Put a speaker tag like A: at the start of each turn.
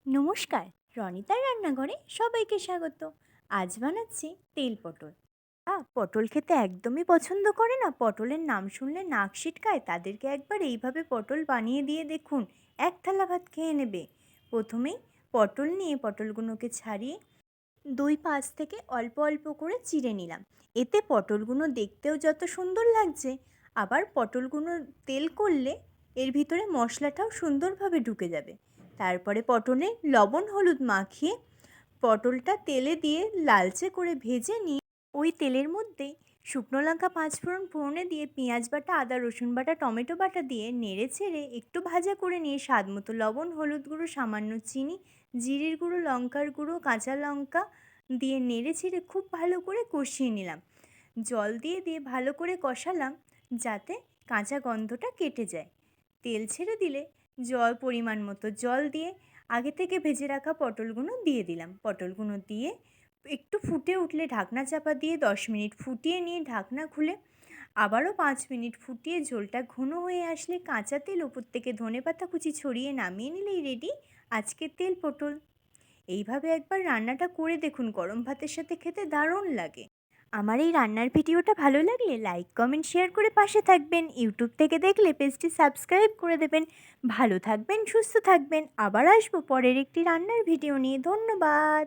A: নমস্কার, রনিতার রান্নাঘরে সবাইকে স্বাগত। আজ বানাচ্ছি তেল পটল। পটল খেতে একদমই পছন্দ করে না, পটলের নাম শুনলে নাক সিটকায়, তাদেরকে একবার এইভাবে পটল বানিয়ে দিয়ে দেখুন, এক থালা ভাত খেয়ে নেবে। প্রথমেই পটল নিয়ে পটলগুলোকে ছাড়িয়ে দুই পাশ থেকে অল্প অল্প করে চিড়ে নিলাম। এতে পটলগুলো দেখতেও যত সুন্দর লাগছে, আবার পটলগুলো তেল করলে এর ভিতরে মশলাটাও সুন্দরভাবে ঢুকে যাবে। তারপরে পটলে লবণ হলুদ মাখিয়ে পটলটা তেলে দিয়ে লালচে করে ভেজে নিয়ে ওই তেলের মধ্যেই শুকনো লঙ্কা পাঁচফোড়ন ফোড়নে দিয়ে পেঁয়াজ বাটা আদা রসুন বাটা টমেটো বাটা দিয়ে নেড়ে ছেড়ে একটু ভাজা করে নিয়ে স্বাদ মতো লবণ হলুদ গুঁড়ো সামান্য চিনি জিরের গুঁড়ো লঙ্কার গুঁড়ো কাঁচা লঙ্কা দিয়ে নেড়ে ছেড়ে খুব ভালো করে কষিয়ে নিলাম। জল দিয়ে দিয়ে ভালো করে কষালাম যাতে কাঁচা গন্ধটা কেটে যায়। তেল ছেড়ে দিলে পরিমাণ মতো জল দিয়ে আগে থেকে ভেজে রাখা পটলগুলো দিয়ে দিলাম। পটলগুলো দিয়ে একটু ফুটে উঠলে ঢাকনা চাপা দিয়ে 10 মিনিট ফুটিয়ে নিয়ে ঢাকনা খুলে আবারও 5 মিনিট ফুটিয়ে ঝোলটা ঘন হয়ে আসলে কাঁচা তেল ওপর থেকে ধনেপাতা কুচি ছড়িয়ে নামিয়ে নিলেই রেডি আজকের তেল পটল। এইভাবে একবার রান্নাটা করে দেখুন, গরম ভাতের সাথে খেতে দারুণ লাগে। আমার এই রান্নার ভিডিওটা ভালো লাগলে লাইক কমেন্ট শেয়ার করে পাশে থাকবেন। ইউটিউব থেকে দেখলে পেজটি সাবস্ক্রাইব করে দেবেন। ভালো থাকবেন, সুস্থ থাকবেন। আবার আসবো পরের একটি রান্নার ভিডিও নিয়ে। ধন্যবাদ।